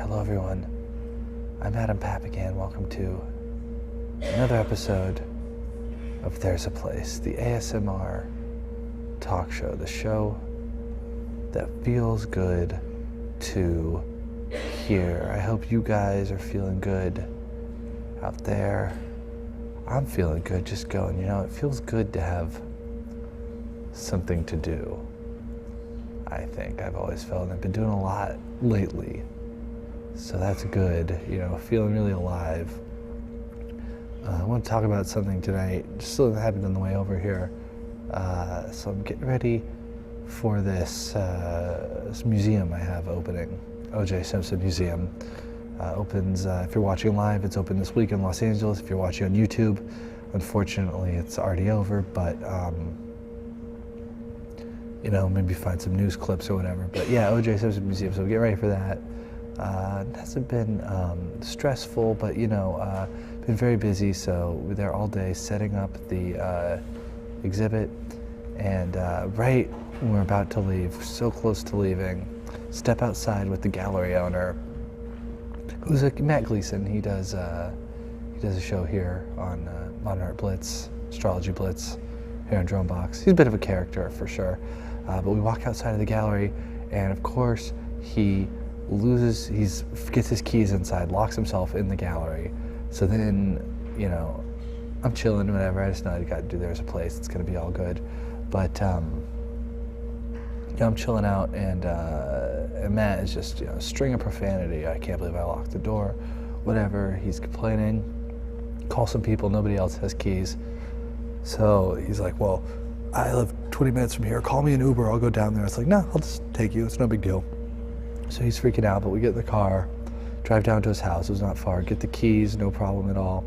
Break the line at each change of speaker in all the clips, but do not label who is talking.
Hello everyone. I'm Adam Papagan. Welcome to another episode of There's a Place, the ASMR talk show, the show that feels good to hear. I hope you guys are feeling good out there. I'm feeling good just going. You know, it feels good to have something to do. I think I've always felt, and I've been doing a lot lately. So that's good, you know, feeling really alive. I want to talk about something tonight, just something that happened on the way over here. So I'm getting ready for this museum I have opening, O.J. Simpson Museum. Opens, if you're watching live, it's open this week in Los Angeles. If you're watching on YouTube, unfortunately it's already over, but you know, maybe find some news clips or whatever. But yeah, O.J. Simpson Museum, so get ready for that. It hasn't been stressful, but you know, been very busy, so we're there all day setting up the exhibit, and right when we're about to leave, so close to leaving, step outside with the gallery owner, who's Matt Gleason. He does a show here on Modern Art Blitz, Astrology Blitz, here on Dromebox. He's a bit of a character for sure. But we walk outside of the gallery, and of course he gets his keys inside, locks himself in the gallery. So then, you know, I'm chilling, whatever. I just know I got to do There's a Place. It's gonna be all good. But you know, I'm chilling out, and Matt is just, you know, a string of profanity. I can't believe I locked the door. Whatever. He's complaining. Call some people. Nobody else has keys. So he's like, well, I live 20 minutes from here. Call me an Uber. I'll go down there. It's like, no, I'll just take you. It's no big deal. So he's freaking out, but we get in the car, drive down to his house. It was not far. Get the keys, no problem at all.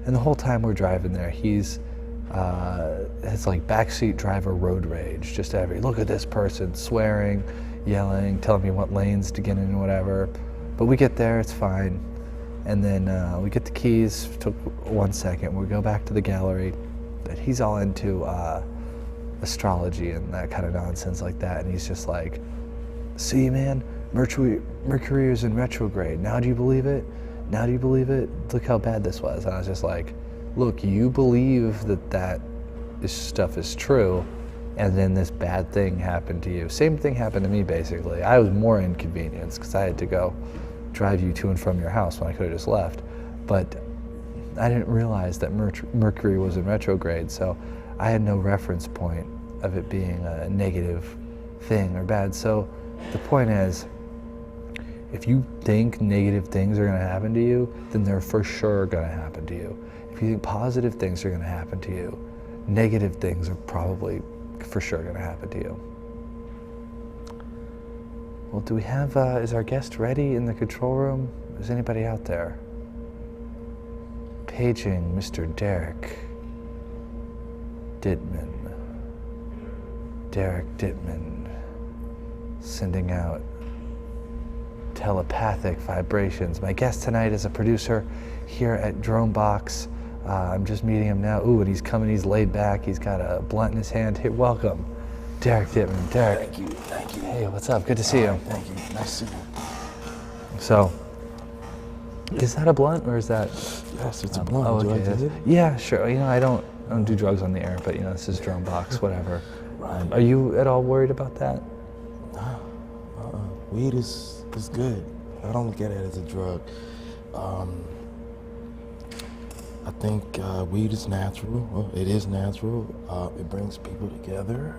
And the whole time we're driving there, he's has like backseat driver road rage. Just look at this person, swearing, yelling, telling me what lanes to get in and whatever. But we get there, it's fine. And then we get the keys. Took 1 second. We go back to the gallery. That he's all into astrology and that kind of nonsense like that, and he's just like, see, man, Mercury is in retrograde. Now do you believe it? Now do you believe it? Look how bad this was. And I was just like, look, you believe that this stuff is true, and then this bad thing happened to you. Same thing happened to me, basically. I was more inconvenienced because I had to go drive you to and from your house when I could have just left. But I didn't realize that Mercury was in retrograde, so I had no reference point of it being a negative thing or bad. So the point is, if you think negative things are going to happen to you, then they're for sure going to happen to you. If you think positive things are going to happen to you, negative things are probably for sure going to happen to you. Well, do we have, is our guest ready in the control room? Is anybody out there? Paging Mr. Derrick Dedmon. Derrick Dedmon, sending out telepathic vibrations. My guest tonight is a producer here at Dromebox. I'm just meeting him now. Ooh, and he's coming, he's laid back. He's got a blunt in his hand. Hey, welcome, Derrick Dedmon. Derrick.
Thank you.
Hey, what's up? Good to see you.
Thank you, nice to see you.
So, is that a blunt or is that?
Yes, it's a blunt.
Oh,
Would you
okay.
like to hit it?
Yeah, sure. You know, I don't do drugs on the air, but you know, this is Dromebox, whatever.
Right.
Are you at all worried about that?
Weed is good. I don't look at it as a drug. I think weed is natural. Well, it is natural. It brings people together,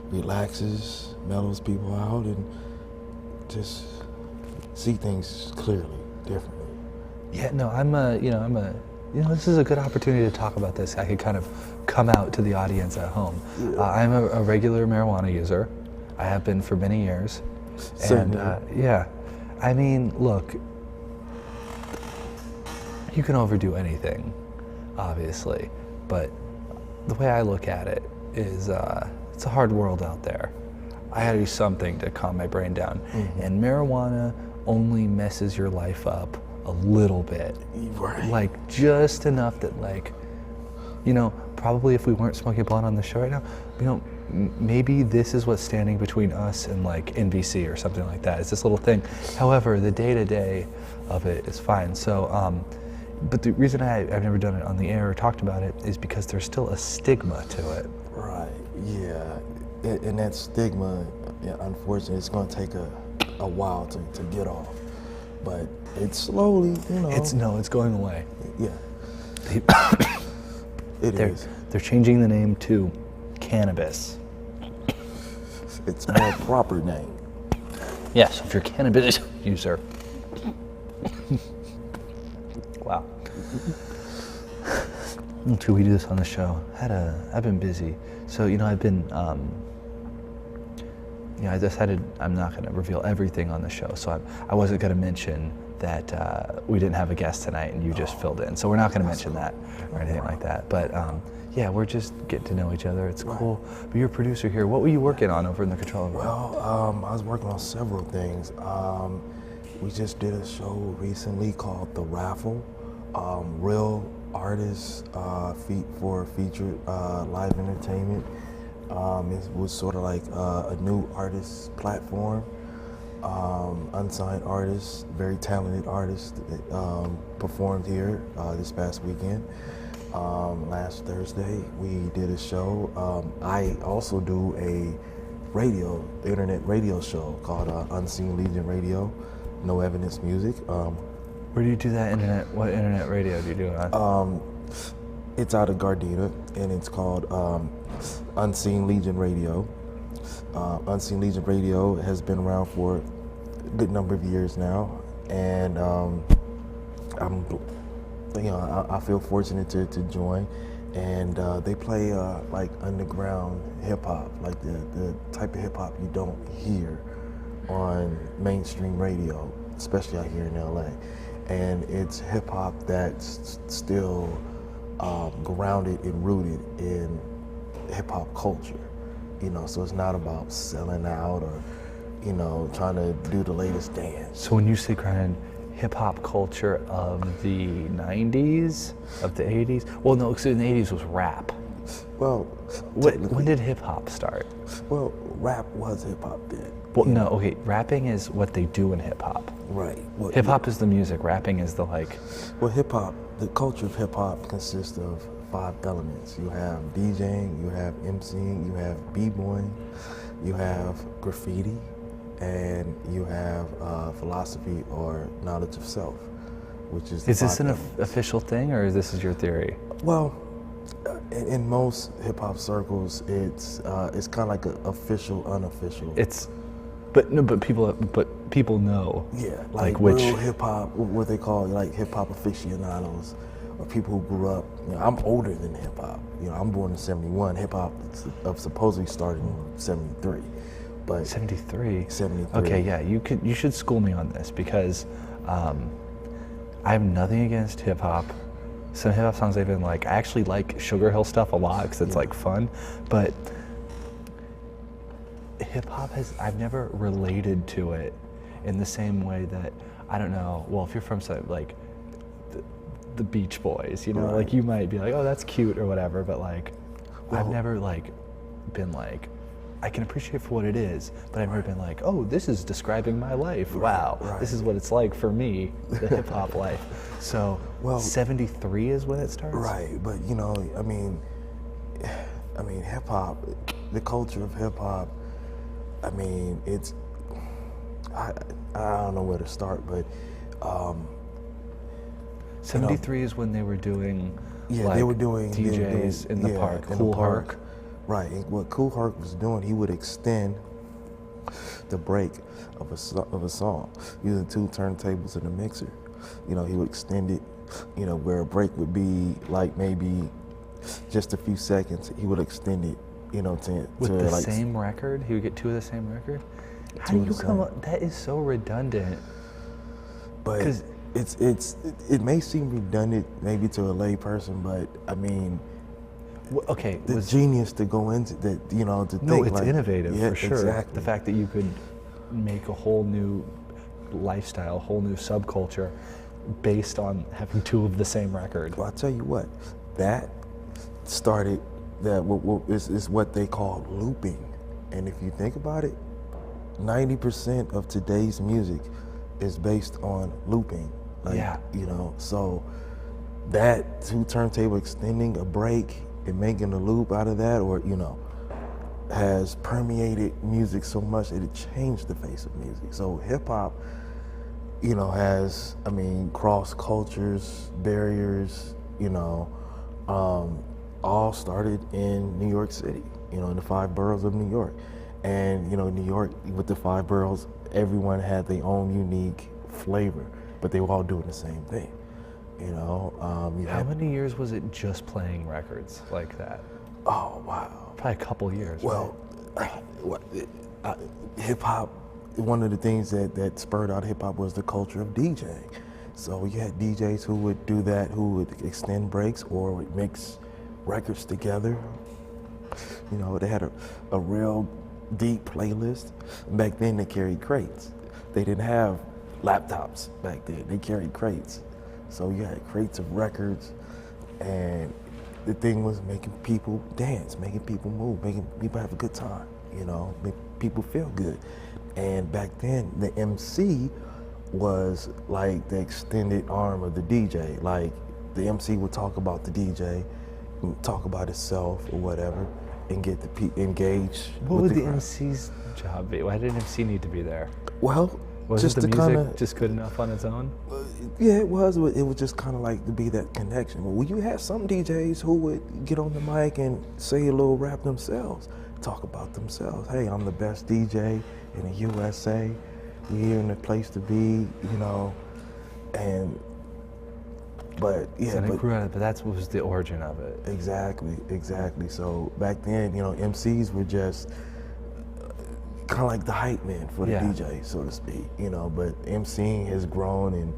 relaxes, mellows people out, and just see things clearly, differently.
Yeah, no, this is a good opportunity to talk about this. I could kind of come out to the audience at home.
Yeah.
I'm a regular marijuana user. I have been for many years.
Same
And yeah, I mean, look, you can overdo anything, obviously, but the way I look at it is it's a hard world out there. I gotta do something to calm my brain down. Mm-hmm. And marijuana only messes your life up a little bit.
Right.
Like just enough that, like, you know, probably if we weren't smoking blunt on the show right now, you know, maybe this is what's standing between us and like NBC or something like that. It's this little thing. However, the day-to-day of it is fine. So, but the reason I've never done it on the air or talked about it is because there's still a stigma to it.
Right, yeah. And that stigma, unfortunately, it's going to take a while to get off. But it's slowly,
It's going away.
Yeah.
They're changing the name to cannabis.
It's a more proper name.
Yes, if you're a cannabis user. Wow. Until we do this on the show, I've been busy. So, I've been, I decided I'm not going to reveal everything on the show. So I wasn't going to mention that we didn't have a guest tonight and you just filled in. So we're not going to mention that or anything like that. But yeah, we're just getting to know each other. It's cool. But you're a producer here. What were you working on over in the control room?
Well, I was working on several things. We just did a show recently called The Raffle. Real artists for featured live entertainment. It was sort of like a new artist platform. Unsigned artists, very talented artists performed here this past weekend. Last Thursday we did a show. I also do a internet radio show called Unseen Legion Radio, No Evidence Music.
Where do you do that internet? What internet radio do you do it on?
It's out of Gardena, and it's called Unseen Legion Radio. Unseen Legion Radio has been around for a good number of years now, and I feel fortunate to join. And they play like underground hip hop, like the type of hip hop you don't hear on mainstream radio, especially out here in LA. And it's hip hop that's still grounded and rooted in hip hop culture, so it's not about selling out or, trying to do the latest dance.
So when you say grounded hip hop culture of the 90s, of the 80s, well, no, because in the 80s was rap.
Well,
when did hip hop start?
Well, rap was hip hop then.
Well, no, okay, rapping is what they do in hip hop.
Right. Well,
hip hop is the music, rapping is the like.
Well, hip hop, the culture of hip hop consists of 5 elements. You have DJing, you have MCing, you have b-boying, you have graffiti, and you have philosophy or knowledge of self, which is.
Is this an official thing, or is this your theory?
Well, in most hip hop circles, it's kind of like an official, unofficial.
But people know.
Yeah, like
which
real hip hop, what they call like hip hop aficionados, or people who grew up. I'm older than hip hop. I'm born in '71. Hip hop supposedly started in '73, but
73.
73.
Okay, yeah, you should school me on this because I have nothing against hip hop. Some hip hop songs I've been like, I actually like Sugar Hill stuff a lot because it's like fun, but hip hop I've never related to it in the same way that, I don't know, well, if you're from like the Beach Boys, right. Like you might be like, oh, that's cute or whatever, but like, I've never like been like, I can appreciate for what it is, but I've never been like, oh, this is describing my life. Wow, this is what it's like for me, the hip hop life. So, 73 is when it starts?
Right, but I mean, hip hop, the culture of hip hop, I mean, I don't know where to start, but
73 is when they were doing
they were doing
DJs in the park, Cool Herc.
Right, and what Cool Herc was doing, he would extend the break of a song using 2 turntables and a mixer. He would extend it, where a break would be like maybe just a few seconds. He would extend it,
with the like same record. He would get 2 of the same record. How do you come up? That is so redundant.
But it may seem redundant maybe to a lay person, but I mean.
Okay.
The genius to go into that, to think.
No, it's like, innovative for sure.
Exactly.
The fact that you could make a whole new lifestyle, whole new subculture based on having 2 of the same record.
Well, I'll tell you what, that started that is what they call looping. And if you think about it, 90% of today's music is based on looping. Like,
Yeah.
you know, so that two turntable extending a break and making a loop out of that, or, you know, has permeated music so much that it changed the face of music. So hip hop, you know, has, I mean, cross cultures, barriers, you know, all started in New York City, you know, in the 5 boroughs of New York. And, you know, New York, with the 5 boroughs, everyone had their own unique flavor, but they were all doing the same thing, you know.
How many years was it just playing records like that?
Oh, wow.
Probably a couple years.
Well, hip hop, one of the things that spurred out hip hop was the culture of DJing. So you had DJs who would do that, who would extend breaks or would mix records together. You know, they had a real deep playlist. Back then they carried crates. They didn't have laptops back then. They carried crates. So you had crates of records, and the thing was making people dance, making people move, making people have a good time, you know, make people feel good. And back then, the MC was like the extended arm of the DJ. Like, the MC would talk about the DJ, talk about himself or whatever, and get the engage.
What would the
crowd.
MC's job be? Why did an MC need to be there?
Well,
Wasn't
just
the
to
music
kind of
just good enough on its own?
yeah, it was. It was just kind of like to be that connection. Well, you had some DJs who would get on the mic and say a little rap themselves, talk about themselves. Hey, I'm the best DJ in the USA. We're here in the place to be, you know, and. But yeah,
So it grew out of it, but that was the origin of it.
Exactly. So back then, you know, MCs were just kind of like the hype man for the DJ, so to speak, you know. But MCing has grown, and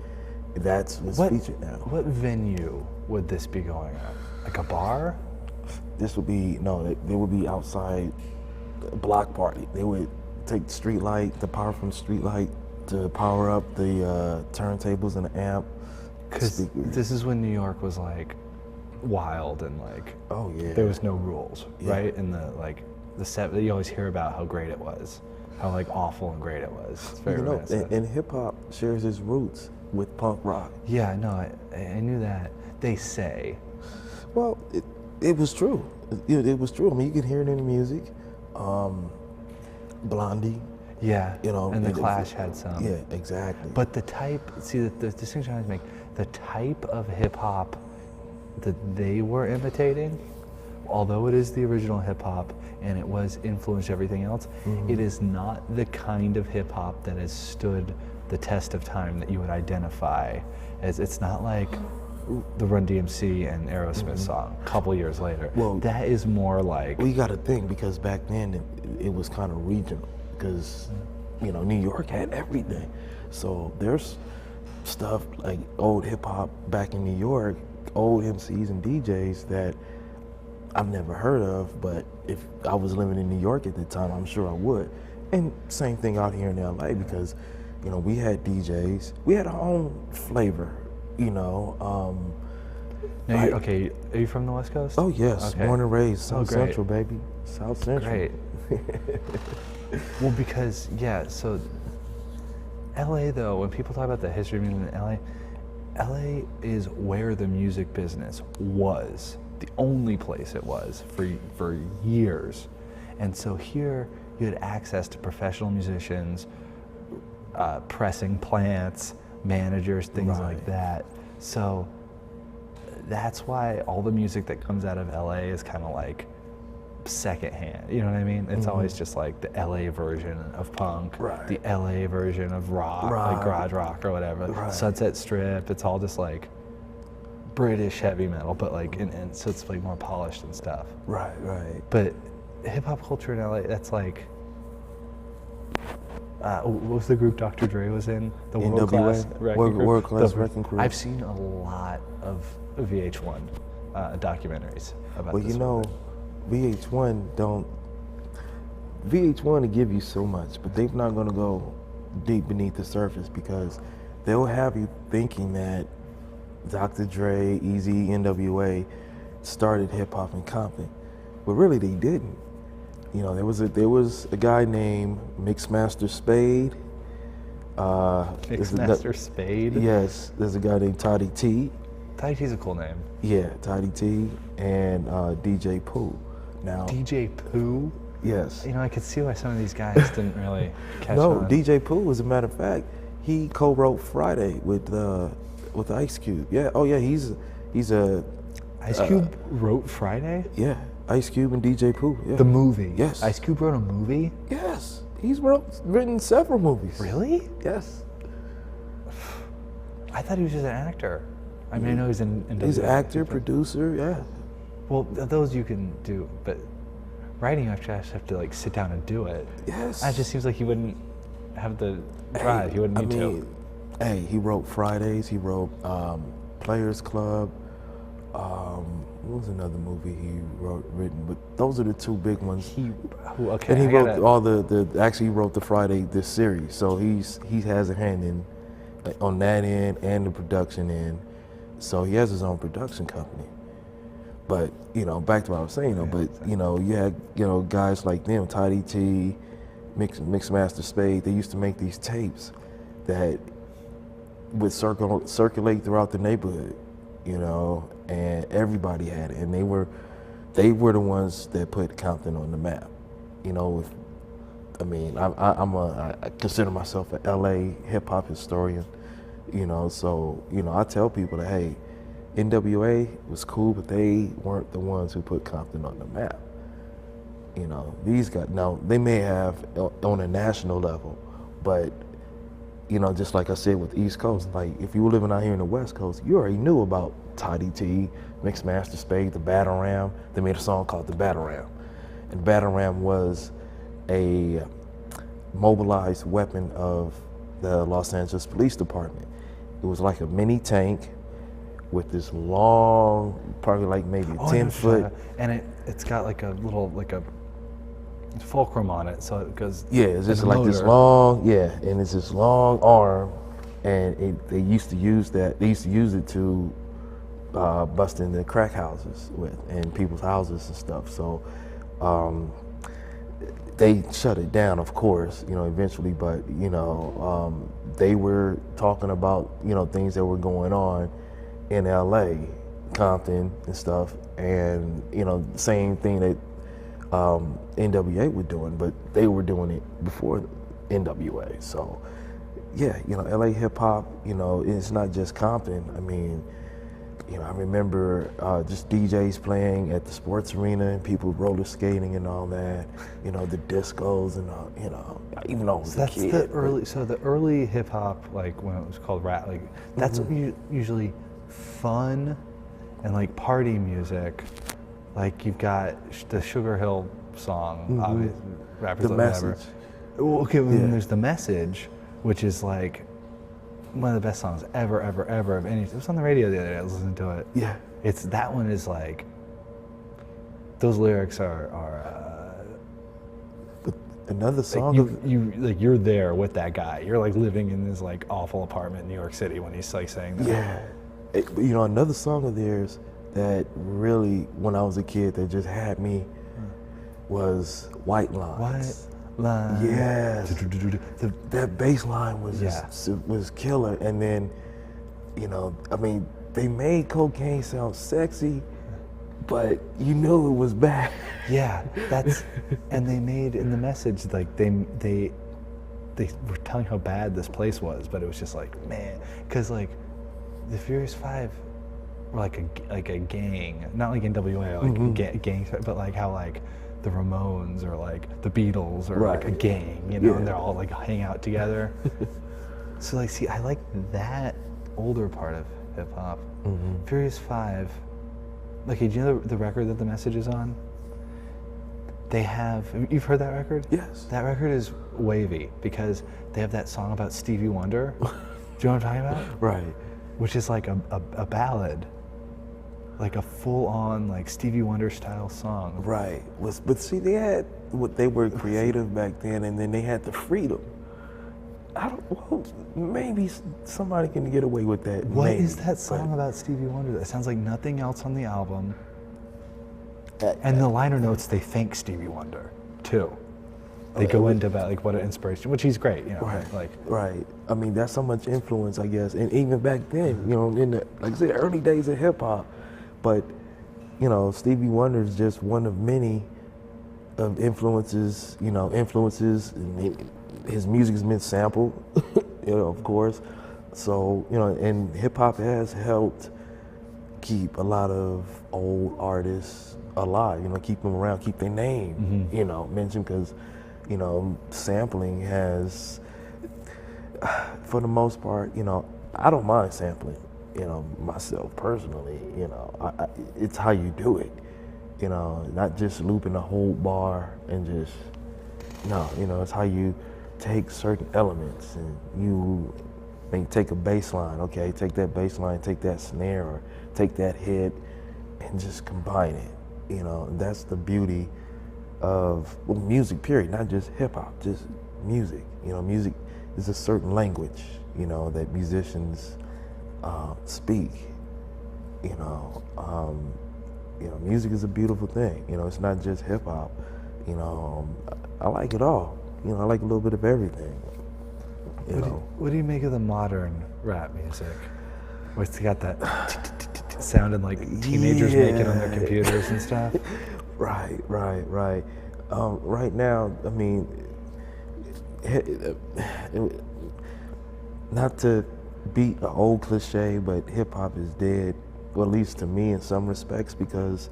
that's what's featured now.
What venue would this be going at? Like a bar?
This would be, no, they would be outside a block party. They would take the street light, the power from the street light to power up the turntables and the amp.
Because this is when New York was like wild and like,
oh yeah,
there was no rules, right? And the set that you always hear about how great it was, how like awful and great it was. It's very romantic.
And hip hop shares its roots with punk rock.
Yeah, no, I knew that. They say.
Well, it was true. It was true. I mean, you could hear it in the music. Blondie.
Yeah,
you know,
and the Clash had some.
Yeah, exactly.
But the type, see, the distinction I was making, the type of hip hop that they were imitating, although it is the original hip hop and it was influenced everything else, it is not the kind of hip hop that has stood the test of time that you would identify as. It's not like the Run DMC and Aerosmith song a couple years later. Well, that is more like.
We got to think, because back then it was kind of regional. Because, you know, New York had everything. So there's stuff like old hip hop back in New York, old MCs and DJs that I've never heard of, but if I was living in New York at the time, I'm sure I would. And same thing out here in LA, because, you know, we had DJs, we had our own flavor, you know.
Now okay, are you from the West Coast?
Oh yes,
okay.
Born and raised, South Central, baby. South Central.
Great. Well, because, yeah, so LA though, when people talk about the history of music in LA is where the music business was, the only place it was for years. And so here you had access to professional musicians, pressing plants, managers, things like that. So that's why all the music that comes out of LA is kind of like secondhand, you know what I mean? It's always just like the LA version of punk, the LA version of rock, like garage rock or whatever. Sunset Strip, it's all just like British heavy metal, but like, and so it's like more polished and stuff.
Right.
But hip hop culture in LA, that's like, what was the group Dr. Dre was in? The World Class
Wrecking Crew.
I've seen a lot of VH1 documentaries about this.
Well, you know, VH1 will give you so much, but they're not going to go deep beneath the surface, because they'll have you thinking that Dr. Dre, Eazy, NWA started hip hop in Compton, but really they didn't. You know, there was a guy named Mixmaster Spade.
Mixmaster Spade?
Yes, there's a guy named Toddy T.
Toddy T's a cool name.
Yeah, Toddy T and DJ Pooh. Now,
DJ Pooh?
Yes.
You know, I could see why some of these guys didn't really catch
No,
on.
DJ Pooh, as a matter of fact, he co-wrote Friday with Ice Cube. Yeah. Oh yeah, he's a
Ice Cube wrote Friday?
Yeah, Ice Cube and DJ Pooh. Yeah.
The movie?
Yes.
Ice Cube wrote a movie?
Yes. He's written several movies.
Really?
Yes.
I thought he was just an actor. I mean, I know he's in
He's an actor, producer, yeah.
Well, those you can do, but writing, you actually have to like sit down and do it.
Yes.
It just seems like he wouldn't have the drive. He wouldn't need to.
Hey, he wrote Fridays. He wrote Players Club. What was another movie he written? But those are the two big ones.
Okay.
And he wrote all the. Actually, he wrote the Friday this series. So he has a hand in on that end and the production end. So he has his own production company. But back to what I was saying though. But you had guys like them, Toddy T, Mixmaster Spade. They used to make these tapes that would circulate throughout the neighborhood, and everybody had it. And they were the ones that put Compton on the map. I consider myself an LA hip hop historian. So I tell people that, hey, NWA was cool, but they weren't the ones who put Compton on the map. These guys, now they may have on a national level, but just like I said with the East Coast, like if you were living out here in the West Coast, you already knew about Toddy T, Mixmaster Spade, the Battle Ram. They made a song called The Battle Ram. And Battle Ram was a mobilized weapon of the Los Angeles Police Department. It was like a mini tank with this long, probably like maybe 10-foot.
And it's got like a little, like a fulcrum on it, so it goes.
Yeah, it's just like this long, and it's this long arm, and they used to use that. They used to use it to bust into crack houses and people's houses and stuff. So they shut it down, of course, eventually. But they were talking about things that were going on in LA, Compton and stuff, and same thing that NWA were doing, but they were doing it before NWA. So yeah, LA hip hop, it's not just Compton. I mean, I remember just DJs playing at the sports arena and people roller skating and all that, the discos and all, even though I was a kid.
The early hip hop, like when it was called rap, like that's usually fun and like party music. Like you've got the Sugar Hill song, obviously, rappers
The
like
Message.
whatever. Well, okay, then there's The Message, which is like one of the best songs ever of any. It was on the radio the other day. I was listening to it.
Yeah.
That one is like, those lyrics are
another song.
Like you're there with that guy. You're like living in this like awful apartment in New York City when he's like saying that.
Yeah. Another song of theirs that really, when I was a kid, that just had me was White Lines.
Line.
Yes. That bass line was was killer. And then, they made cocaine sound sexy, but you knew it was bad.
Yeah, and they made in The Message, like they were telling how bad this place was, but it was just like, man, because like the Furious Five were like a gang, not like NWA, like gang, but like how like the Ramones or like the Beatles or like a gang, and they're all like hang out together. So like, see, I like that older part of hip hop. Furious Five. Okay, do you know the record that The Message is on? You've heard that record?
Yes.
That record is wavy because they have that song about Stevie Wonder. Do you know what I'm talking about?
Right.
Which is like a ballad. Like a full-on like Stevie Wonder style song.
Right. But see, they were creative back then, and then they had the freedom. Maybe somebody can get away with that.
What is that song about Stevie Wonder? That sounds like nothing else on the album. And the liner notes, they thank Stevie Wonder, too. They go into about like what an inspiration, which he's great, you know.
Right.
Like,
right. I mean, that's so much influence, I guess. And even back then, you know, in the, like I said, early days of hip hop. But, you know, Stevie Wonder is just one of many of influences, you know, and his music has been sampled, you know, of course. So, you know, and hip hop has helped keep a lot of old artists alive, you know, keep them around, keep their name, you know, mentioned, because, you know, sampling has, for the most part, you know, I don't mind sampling, you know, myself personally, you know, it's how you do it, you know, not just looping the whole bar and just, no, you know, it's how you take certain elements and you may take a bass line, okay, take that bass line, take that snare, or take that hit and just combine it, you know, and that's the beauty of music, period, not just hip hop, just music. You know, music is a certain language, you know, that musicians speak. You know, music is a beautiful thing. You know, it's not just hip hop. You know, I like it all. You know, I like a little bit of everything.
What do you make of the modern rap music? Where it's got that sounding like teenagers making on their computers and stuff?
Right. Right now, I mean, not to beat an old cliche, but hip hop is dead, well, at least to me in some respects, because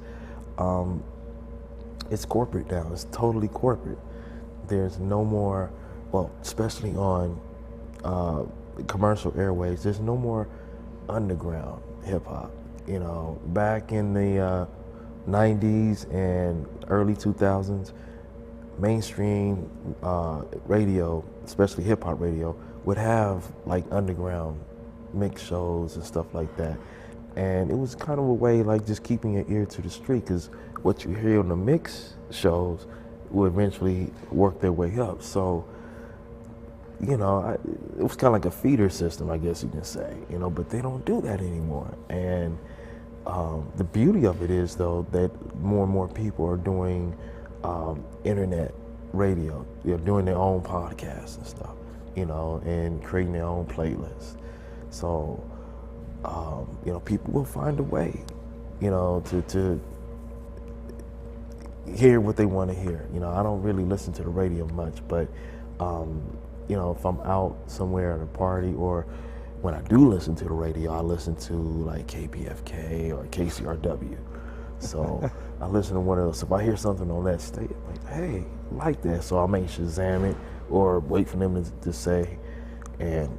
it's corporate now. It's totally corporate. There's no more, well, especially on commercial airways, there's no more underground hip hop. You know, back in the 90s and early 2000s, mainstream radio, especially hip hop radio, would have like underground mix shows and stuff like that. And it was kind of a way like just keeping your ear to the street, because what you hear on the mix shows will eventually work their way up. So, you know, it was kind of like a feeder system, I guess you can say, you know, but they don't do that anymore. And the beauty of it is, though, that more and more people are doing internet radio. They're doing their own podcasts and stuff, you know, and creating their own playlists. So, you know, people will find a way, you know, to hear what they want to hear. You know, I don't really listen to the radio much, but, you know, if I'm out somewhere at a party, or when I do listen to the radio, I listen to like KPFK or KCRW. So I listen to one of those. So if I hear something on that station, like, hey, I like that. So I may Shazam it or wait for them to say, and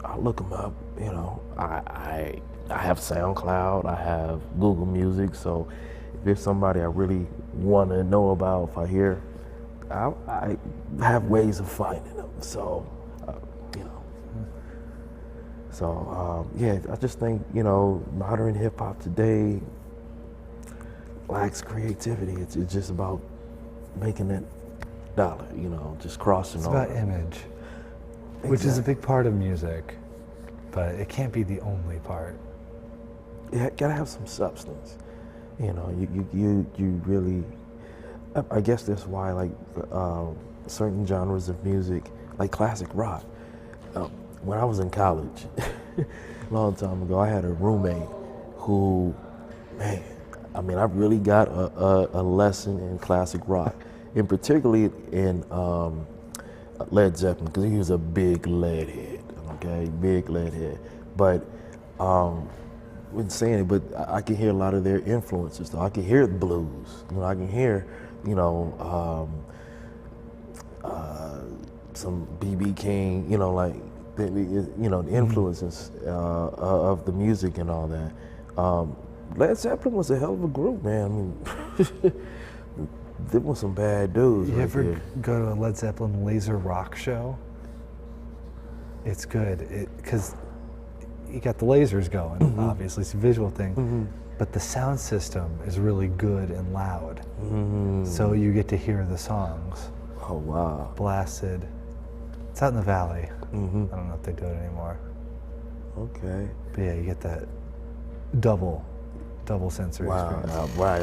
I look them up. You know, I have SoundCloud, I have Google Music. So if there's somebody I really want to know about, if I hear, I have ways of finding them. So, you know. So, yeah, I just think, you know, modern hip hop today lacks creativity. It's just about making that dollar, you know, just crossing over.
It's about image, which is a big part of music, but it can't be the only part.
You gotta have some substance. You know, you really, I guess that's why, like, certain genres of music, like classic rock, when I was in college, a long time ago, I had a roommate who, man, I mean, I really got a lesson in classic rock, and particularly in Led Zeppelin, because he was a big lead head, okay, big lead head. But, when saying it, but I can hear a lot of their influences, though. I can hear the blues, you know, I can hear, you know, some B.B. King, you know, like, you know, the influences of the music and all that. Led Zeppelin was a hell of a group, man. I mean, there was some bad dudes.
You ever go to a Led Zeppelin laser rock show? It's good, because you got the lasers going, obviously, it's a visual thing, but the sound system is really good and loud, so you get to hear the songs.
Oh, wow.
Blasted. It's out in the valley. I don't know if they do it anymore.
Okay.
But yeah, you get that double sensory experience.
Right.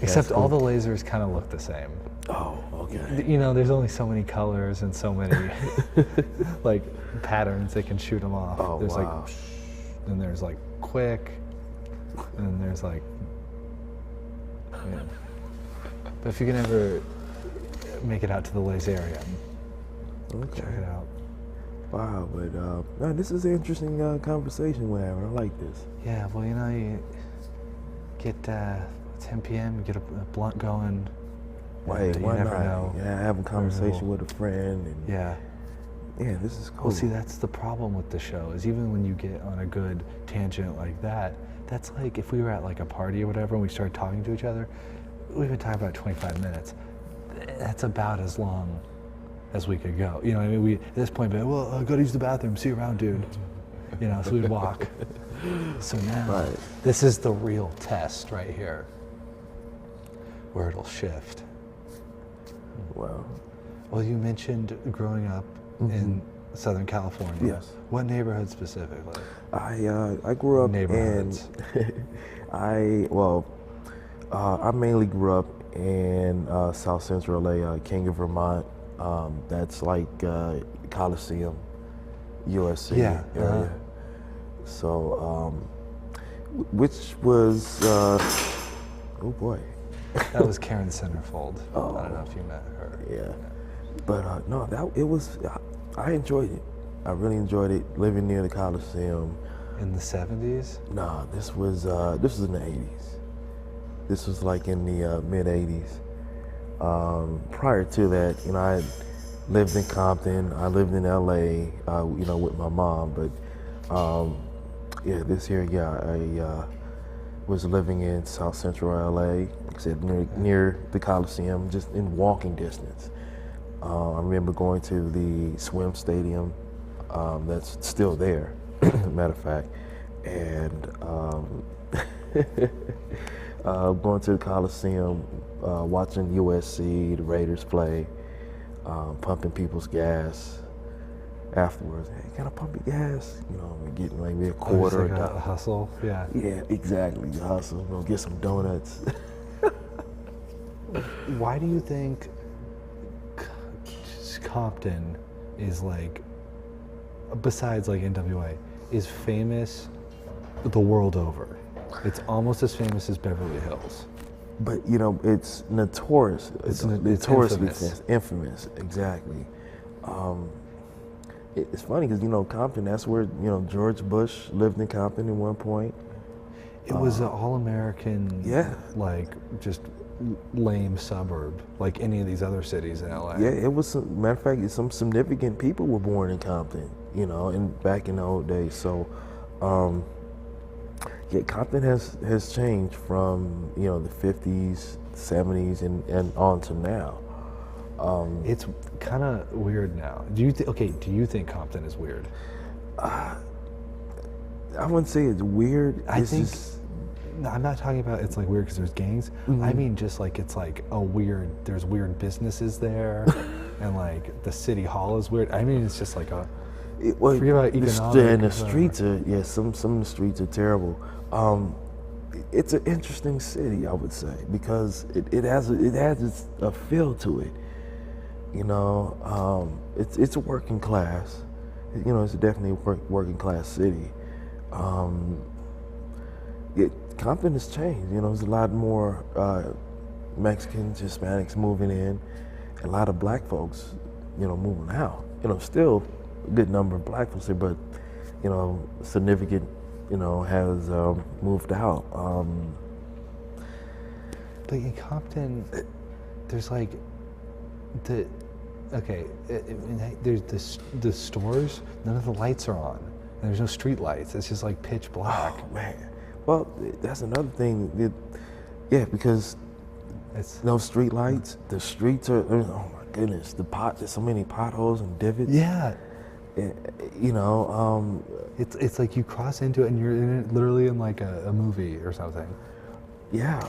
Except all the lasers kind of look the same.
Oh, okay.
You know, there's only so many colors and so many like patterns they can shoot them off.
Oh,
there's
wow.
like, then there's like quick, and then there's like, yeah. But if you can ever make it out to the laserium,
Okay.
check it out.
Wow, but man, this is an interesting conversation we're having. I like this.
Yeah, well, you know, you get 10 p.m., you get a blunt going.
Why
and you
not?
never know.
Yeah, have a conversation with a friend. And
Yeah.
yeah, this is cool.
Well, see, that's the problem with the show, is even when you get on a good tangent like that, that's like if we were at like a party or whatever and we started talking to each other, we've been talking about 25 minutes. That's about as long as we could go. You know what I mean? We, at this point, be like, well, I gotta use the bathroom, see you around, dude. You know, so we'd walk. So now, this is the real test right here, where it'll shift.
Wow.
Well, you mentioned growing up in Southern California.
Yes.
What neighborhood specifically?
I grew up in
Neighborhoods.
I mainly grew up in South Central LA, King of Vermont. That's like Coliseum, USC
Yeah,
area. So, which was oh boy.
That was Karen Centerfold.
Oh.
I don't know if you met her.
Yeah, but no, it was. I enjoyed it. I really enjoyed it living near the Coliseum.
In the 70s?
No, this was in the 80s. This was like in the mid 80s. Prior to that, you know, I lived in Compton. I lived in LA, you know, with my mom. But yeah, this year, yeah, I was living in South Central LA, except near the Coliseum, just in walking distance. I remember going to the swim stadium that's still there, matter of fact, and going to the Coliseum, watching USC, the Raiders play, pumping people's gas. Afterwards, hey, can I pump your gas? You know, getting like maybe a quarter.
Like a hustle, yeah.
Yeah, exactly. The hustle. You know, get some donuts.
Why do you think Compton is like, besides like NWA, is famous the world over? It's almost as famous as Beverly Hills.
But you know, it's notorious.
It's
notoriously
infamous.
Infamous, exactly. It's funny because you know Compton. That's where you know George Bush lived in Compton at one point.
It was an all-American,
Yeah.
like just lame suburb, like any of these other cities in LA.
Yeah, it was. Matter of fact, some significant people were born in Compton. You know, back in the old days. So, yeah, Compton has changed from you know the 50s, 70s, and on to now.
It's kind of weird now. Do you do you think Compton is weird?
I wouldn't say it's weird.
No, I'm not talking about it's like weird because there's gangs. I mean just like it's like there's weird businesses there, and like the city hall is weird. I mean it's just like forget about economic.
And the streets are some of the streets are terrible. It's an interesting city, I would say, because it has a feel to it. You know, it's a working class. You know, it's definitely a working class city. Compton has changed. You know, there's a lot more Mexicans, Hispanics moving in, and a lot of black folks, you know, moving out. You know, still a good number of black folks there, but you know, significant, you know, has moved out.
But in Compton, there's like there's the stores. None of the lights are on. And there's no street lights. It's just like pitch black.
Oh man. Well, that's another thing. Yeah, because
It's
no street lights. The streets are. Oh my goodness. There's so many potholes and divots.
yeah.
You know.
It's like you cross into it and you're in it literally in like a movie or something.
Yeah.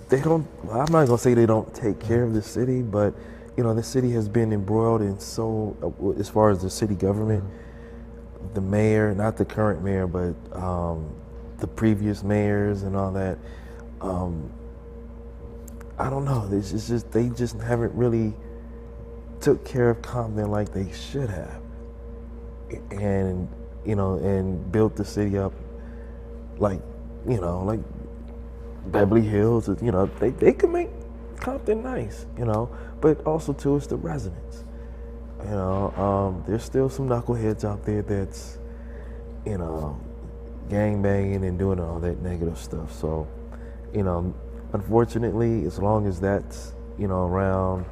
They don't. Well, I'm not gonna say they don't take care of the city, but you know, the city has been embroiled in as far as the city government, the mayor, not the current mayor, but the previous mayors and all that. I don't know. It's just they just haven't really took care of Compton like they should have, and and built the city up like like Beverly Hills. They could make Compton nice, but also too it's the residents. There's still some knuckleheads out there that's gang banging and doing all that negative stuff. So, unfortunately, as long as that's around,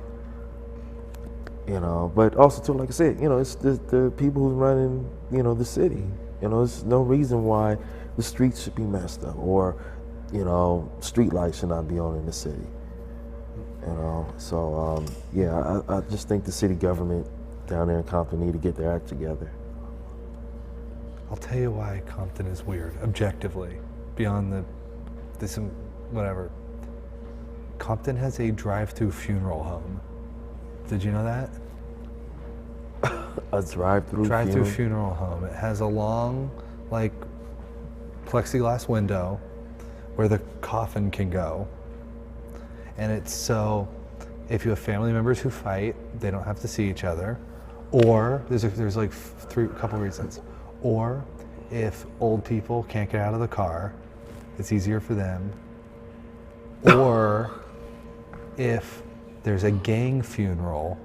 but also too, like I said, it's the people who's running the city. There's no reason why the streets should be messed up or street lights should not be on in the city. So I just think the city government down there in Compton need to get their act together.
I'll tell you why Compton is weird, objectively, beyond this whatever. Compton has a drive-thru funeral home. Did you know that?
A drive-thru
funeral home. It has a long, plexiglass window where the coffin can go. And it's so, if you have family members who fight, they don't have to see each other. Or, there's a couple reasons. Or, if old people can't get out of the car, it's easier for them. Or, if there's a gang funeral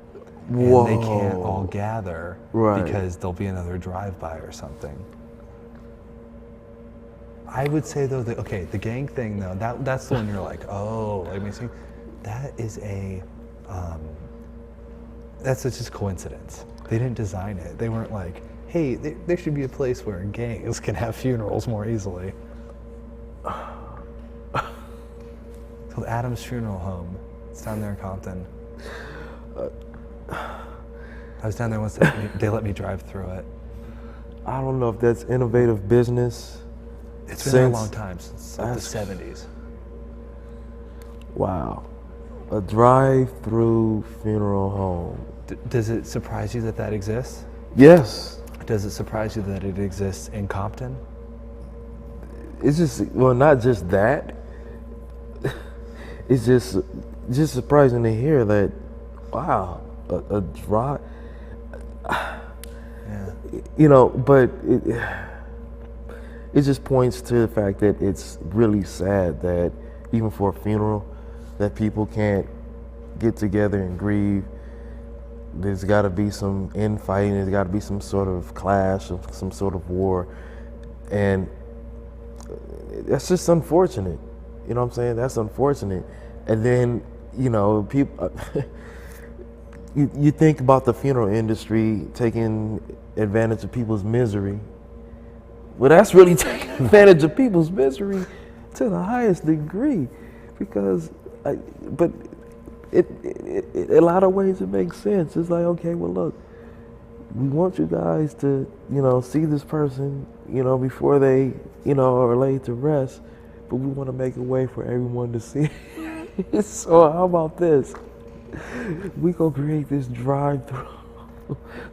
and they can't all gather because there'll be another drive-by or something. I would say though that the gang thing though, that's the one you're like, oh, let me see. That is that's just coincidence. They didn't design it. They weren't like, hey, there should be a place where gangs can have funerals more easily. It's called Adam's Funeral Home. It's down there in Compton. I was down there once. They let me drive through it.
I don't know if that's innovative business.
It's been there a long time, since the 70s.
Wow. A drive-through funeral home.
Does it surprise you that exists?
Yes.
Does it surprise you that it exists in Compton?
It's just, well, not just that. It's just surprising to hear that, wow, a drive.
Yeah.
But it just points to the fact that it's really sad that even for a funeral, that people can't get together and grieve. There's got to be some infighting. There's got to be some sort of clash, some sort of war, and that's just unfortunate. You know what I'm saying? That's unfortunate. And then people. You think about the funeral industry taking advantage of people's misery. Well, that's really taking advantage of people's misery to the highest degree, because, but in a lot of ways it makes sense. It's like, okay, well, look, we want you guys to, see this person, before they, are laid to rest, but we want to make a way for everyone to see. So how about this? We gonna create this drive-through,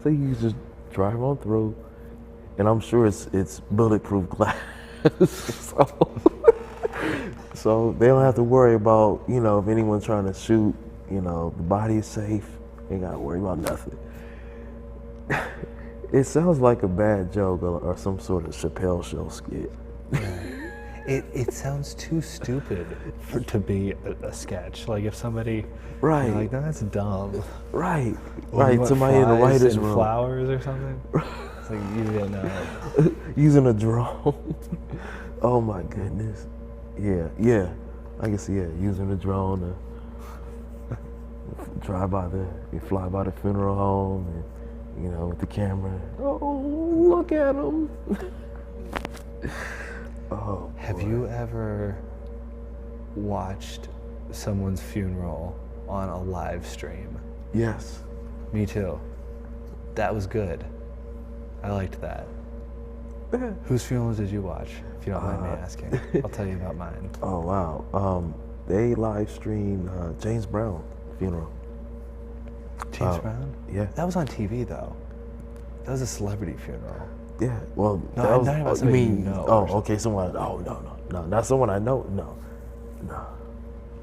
so you can just drive on through, and I'm sure it's bulletproof glass, so they don't have to worry about if anyone's trying to shoot, the body is safe. Ain't gotta worry about nothing. It sounds like a bad joke or some sort of Chappelle show skit.
It sounds too stupid to be a sketch. Like if somebody,
right?
Like, no, that's dumb.
Right,
Well,
right. Somebody in the writer's room.
Flowers or something. It's like you didn't know.
Using a drone. Oh my goodness. Yeah. I can see it. Using a drone to fly by the funeral home, and with the camera. Oh, look at him. Oh,
have you ever watched someone's funeral on a live stream?
Yes.
Me too. That was good. I liked that. Whose funeral did you watch, if you don't mind me asking? I'll tell you about mine.
Oh, wow. They live streamed James Brown funeral.
James Brown?
Yeah.
That was on TV, though. That was a celebrity funeral.
Yeah, well,
no,
that was,
you mean,
okay, someone, no, not someone I know, no. No.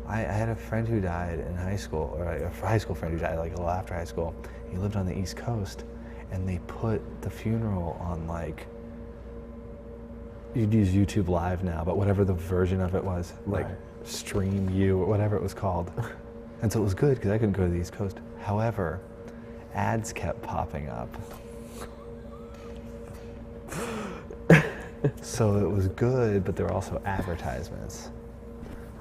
I had a friend who died in high school, or a high school friend who died like a little after high school. He lived on the East Coast, and they put the funeral on like, you'd use YouTube Live now, but whatever the version of it was, like Stream U or whatever it was called. And so it was good because I couldn't go to the East Coast. However, ads kept popping up. So it was good, but there were also advertisements.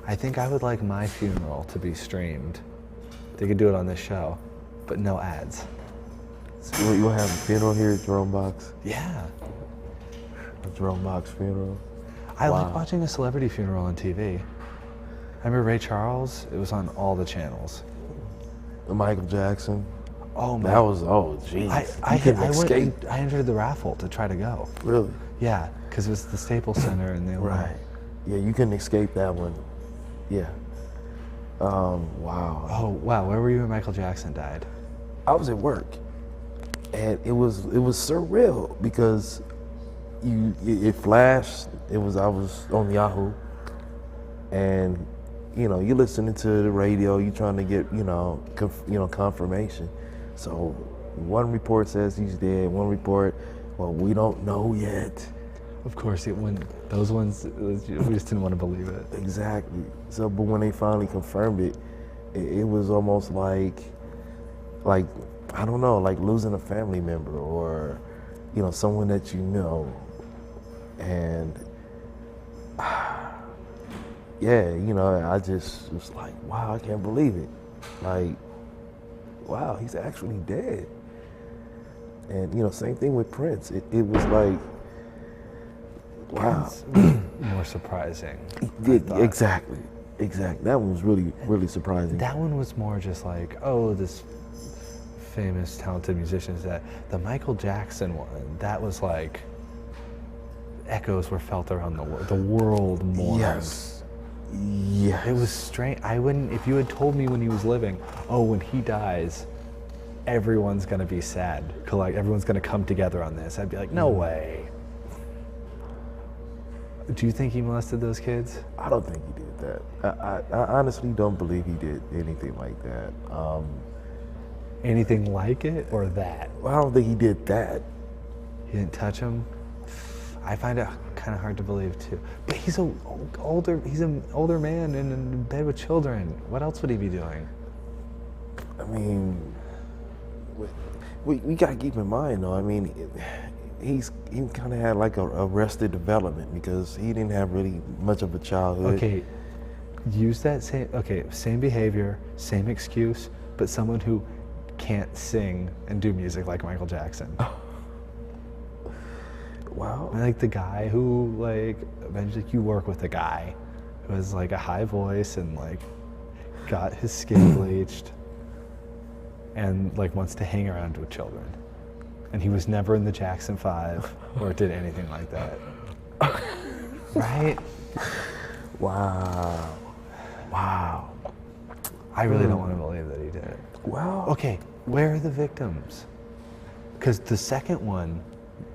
I think I would like my funeral to be streamed. They could do it on this show, but no ads.
So you'll have a funeral here at Dromebox?
Yeah.
A Dromebox funeral?
I like watching a celebrity funeral on TV. I remember Ray Charles, it was on all the channels.
Michael Jackson?
Oh my.
That was, oh jeez.
I entered the raffle to try to go.
Really?
Yeah, because it was the Staples Center and they were
Right. Yeah, you couldn't escape that one. Yeah. Wow.
Oh wow, where were you when Michael Jackson died?
I was at work, and it was surreal because it flashed. I was on Yahoo, and you're listening to the radio. You're trying to get confirmation. So one report says he's dead. One report, well, we don't know yet.
Of course, when those ones, we just didn't want to believe it.
Exactly. So, but when they finally confirmed it, it was almost like I don't know, like losing a family member or, someone that you know. And yeah, I just was like, wow, I can't believe it. Like, wow, he's actually dead. And same thing with Prince. It was like, wow.
More surprising.
Exactly. That one was really, really surprising.
That one was more just like, oh, this famous, talented musician is that. The Michael Jackson one, that was like, echoes were felt around the world. The world mourned.
Yes.
It was strange. I wouldn't, if you had told me when he was living, oh, when he dies, everyone's gonna be sad. Like, everyone's gonna come together on this. I'd be like, no way. Do you think he molested those kids?
I don't think he did that. I honestly don't believe he did anything like that.
Anything like it or that?
Well, I don't think he did that.
He didn't touch him? I find it kind of hard to believe too. But he's an older man and in bed with children. What else would he be doing?
I mean, we gotta keep in mind though. I mean, he kind of had like a arrested development because he didn't have really much of a childhood.
Okay, use that same behavior, same excuse, but someone who can't sing and do music like Michael Jackson.
Wow.
Like the guy who eventually you work with a guy who has like a high voice and like got his skin bleached and like wants to hang around with children. And he was never in the Jackson 5 or did anything like that. Right?
Wow.
I really don't want to believe that he did it.
Well,
okay, where are the victims? Because the second one,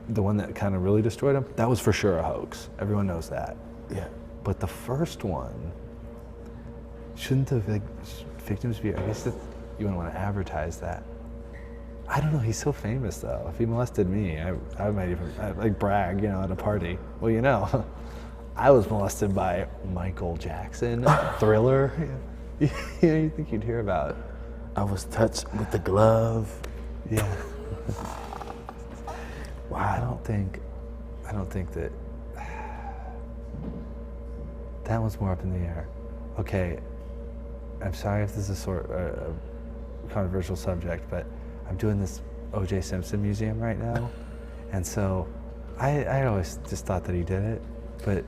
the one that kind of really destroyed him, that was for sure a hoax. Everyone knows that.
Yeah.
But the first one, shouldn't the victims be, I guess that you wouldn't want to advertise that. I don't know, he's so famous though. If he molested me, I might even brag, at a party. Well, I was molested by Michael Jackson, Thriller. You think you'd hear about.
I was touched with the glove.
Yeah.
Wow.
I don't think that one's more up in the air. Okay, I'm sorry if this is a controversial subject, but I'm doing this O.J. Simpson museum right now, and so I always just thought that he did it, but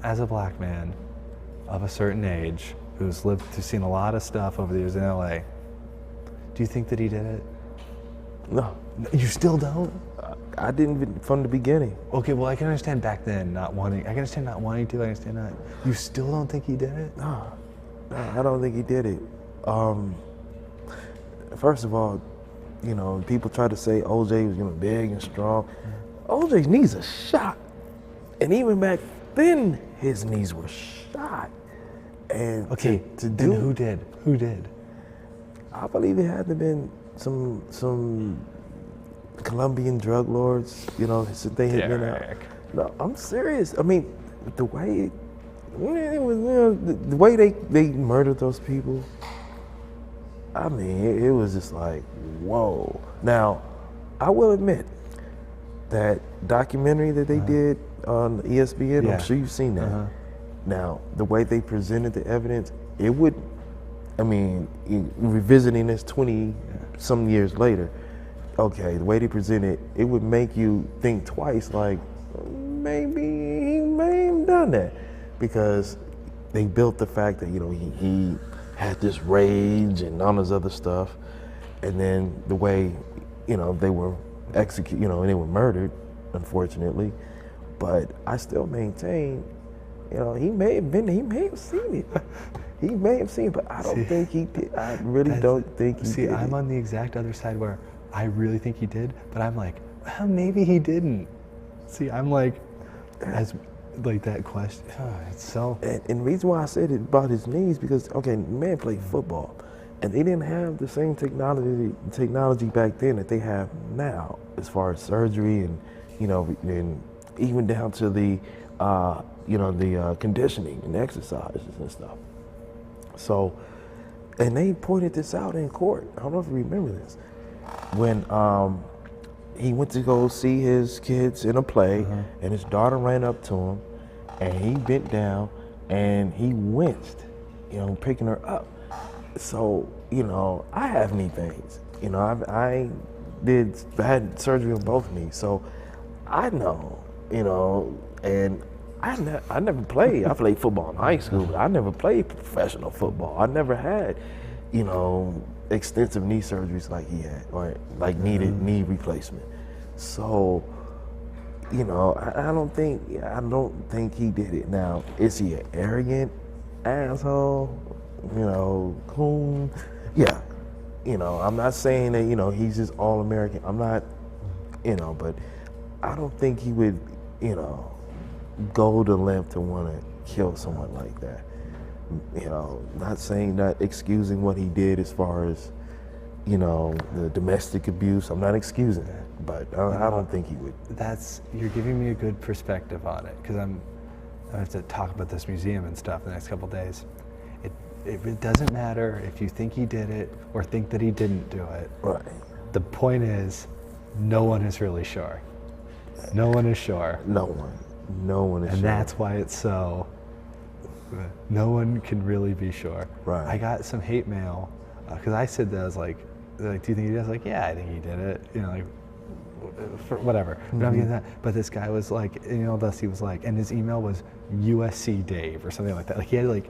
as a black man of a certain age who's seen a lot of stuff over the years in L.A., do you think that he did it?
No.
You still don't?
I didn't from the beginning.
Okay, well, I can understand back then not wanting. I can understand not wanting to. I understand not. You still don't think he did it?
No, I don't think he did it. First of all, people try to say OJ was big and strong. OJ's knees are shot, and even back then, his knees were shot. And
Okay,
to
then
do,
who did? Who did?
I believe it had to have been some Colombian drug lords, you know, since they had been out.
Derrick.
No, I'm serious. I mean, the way it was, you know, the way they murdered those people. I mean, it was just like, whoa. Now, I will admit that documentary that they did on ESPN.
Yeah.
I'm sure you've seen that. Now, the way they presented the evidence, it would. I mean, revisiting this 20-some years later, okay, the way they present it would make you think twice, like, maybe he may have done that. Because they built the fact that, you know, he had this rage and all this other stuff. And then the way, you know, they were executed, you know, and they were murdered, unfortunately. But I still maintain, you know, he may have seen it. He may have seen it, but I don't think he did. I really don't think he did.
See, I'm on the exact other side where I really think he did, but I'm like, well, maybe he didn't. See, I'm like, as like that question. It's so.
And the reason why I said it about his knees, because, okay, the man played football, and they didn't have the same technology back then that they have now, as far as surgery and, you know, and even down to the, you know, the conditioning and exercises and stuff. So, and they pointed this out in court. I don't know if you remember this. When he went to go see his kids in a play, and his daughter ran up to him, and he bent down, and he winced, you know, picking her up. So, you know, I have knee pains. You know, I had surgery on both knees, so I know, you know, and I never played. I played football in high school, but I never played professional football. I never had, you know, extensive knee surgeries like he had, or like needed knee replacement. So, you know, I don't think he did it. Now, is he an arrogant asshole? You know, coon? Yeah. You know, I'm not saying that, you know, he's just all American. I'm not, you know, but I don't think he would, you know, go the length to want to kill someone like that. You know, not saying, not excusing what he did as far as, you know, the domestic abuse. I'm not excusing that, but I don't think he would.
You're giving me a good perspective on it, because I have to talk about this museum and stuff the next couple of days. It doesn't matter if you think he did it or think that he didn't do it.
Right.
The point is, no one is really sure. No one is sure.
No one is sure.
And that's why it's so, no one can really be sure.
Right.
I got some hate mail, because I said that, I was like, do you think he did it? I was like, yeah, I think he did it. You know, like, for whatever. But I'm getting that. But this guy was like, you know, thus he was like, and his email was USC Dave or something like that. Like he had like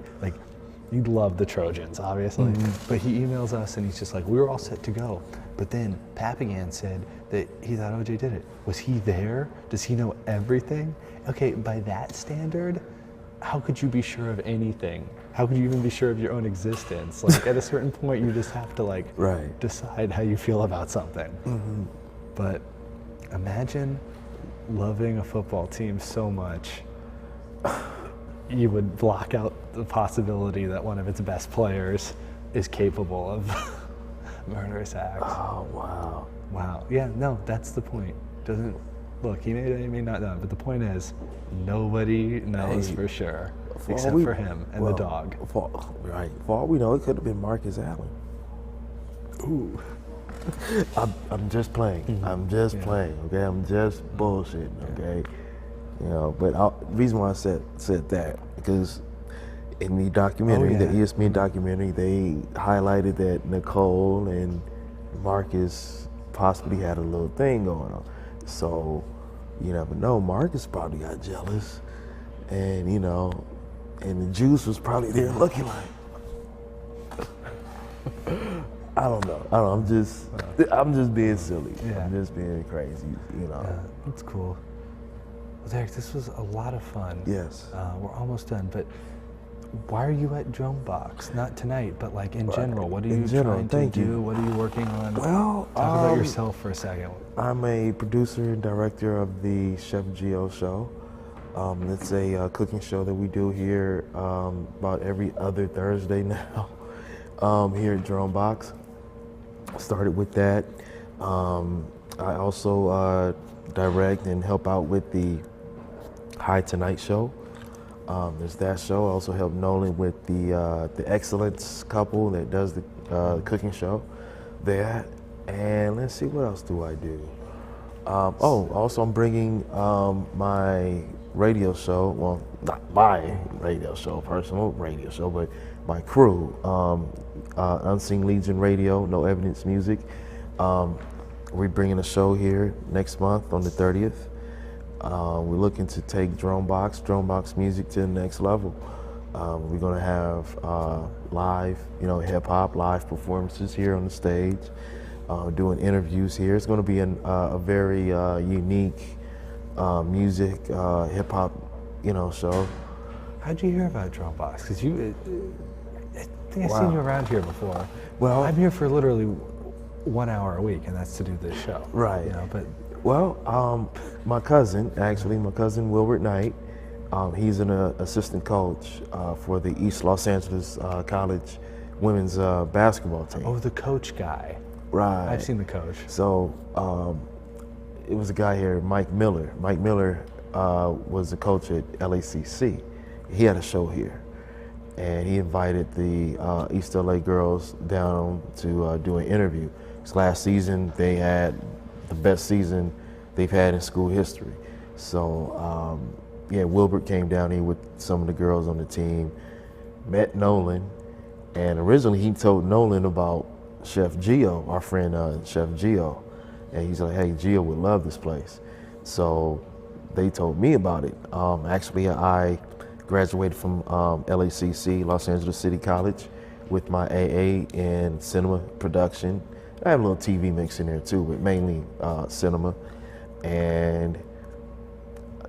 you'd love the Trojans, obviously. But he emails us and he's just like, we were all set to go. But then Papagan said that he thought OJ did it. Was he there? Does he know everything? Okay, by that standard, how could you be sure of anything? How could you even be sure of your own existence? Like at a certain point, you just have to like decide how you feel about something. But imagine loving a football team so much, you would block out the possibility that one of its best players is capable of murderous acts.
Oh, wow.
Wow. Yeah, no, that's the point. Look, he may not know, but the point is, nobody knows for sure, except for him and the dog.
For all we know, it could have been Marcus Allen.
Ooh.
I'm just playing. I'm just playing, okay? I'm just bullshitting, okay? You know, but the reason why I said that, because in the documentary, the ESPN documentary, they highlighted that Nicole and Marcus possibly had a little thing going on. So you never know. Marcus probably got jealous, and you know, and the juice was probably there looking like. I don't know. I'm just being silly. I'm just being crazy. You know.
Yeah, that's cool. Well, Derrick, this was a lot of fun.
Yes.
We're almost done, but why are you at Dromebox? Not tonight, but like in general. What are you trying to do? What are you working on?
Well,
talk about yourself for a second.
I'm a producer and director of the Chef Gio show. It's a cooking show that we do here about every other Thursday now here at Dromebox. Started with that. I also direct and help out with the High Tonight show. There's that show. I also help Nolan with the Excellence couple that does the cooking show there. And let's see, what else do I do? Also I'm bringing my radio show, well, not my radio show, personal radio show, but my crew, Unseen Legion Radio, No Evidence Music. We're bringing a show here next month on the 30th. We're looking to take Dromebox music to the next level. We're gonna have live, hip hop, live performances here on the stage, doing interviews here. It's gonna be a very unique music, hip hop, show.
How'd you hear about Dromebox? Because I think I've seen you around here before.
Well,
I'm here for literally 1 hour a week, and that's to do this show.
Right.
But
my cousin Wilbert Knight, he's an assistant coach for the East Los Angeles College women's basketball team.
Oh, the coach guy.
Right.
I've seen the coach.
So it was a guy here, Mike Miller. Mike Miller was a coach at LACC. He had a show here, and he invited the East LA girls down to do an interview. Because last season they had the best season they've had in school history. So Wilbert came down here with some of the girls on the team, met Nolan, and originally he told Nolan about Chef Gio, our friend Chef Gio, and he's like, hey, Gio would love this place. So they told me about it. Actually, I graduated from LACC, Los Angeles City College, with my AA in cinema production. I have a little TV mix in there too, but mainly cinema. And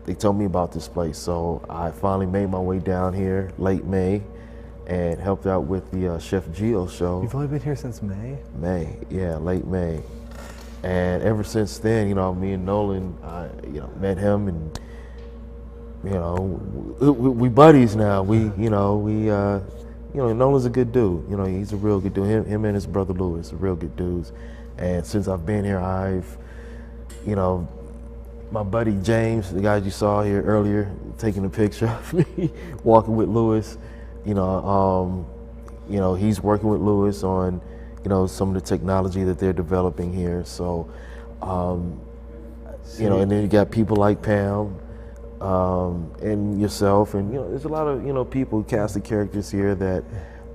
they told me about this place, so I finally made my way down here late May and helped out with the Chef Gio show.
You've only been here since May?
May, yeah, late May. And ever since then, me and Nolan, met him, and we buddies now. Nolan's a good dude. He's a real good dude. Him and his brother Louis are real good dudes. And since I've been here, I've, my buddy James, the guy you saw here earlier, taking a picture of me walking with Louis. He's working with Louis on, some of the technology that they're developing here. So, and then you got people like Pam. And yourself, and there's a lot of people, cast of characters here that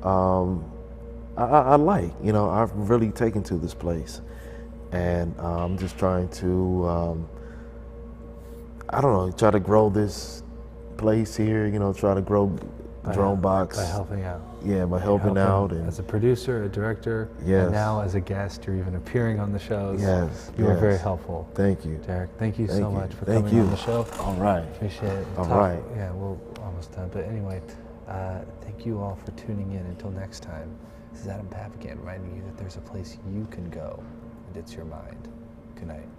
I like. I've really taken to this place, and I'm just trying to try to grow this place here. Try to grow Dromebox
by helping out.
Yeah, by helping out, and
as a producer, a director,
yes.
And now as a guest, you're even appearing on the shows.
Yes,
you were very helpful.
Thank you,
Derrick. Thank you so much for
coming
on the show.
All right.
Appreciate it.
All right.
Yeah, we're almost done. But anyway, thank you all for tuning in. Until next time, this is Adam Papagan reminding you that there's a place you can go, and it's your mind. Good night.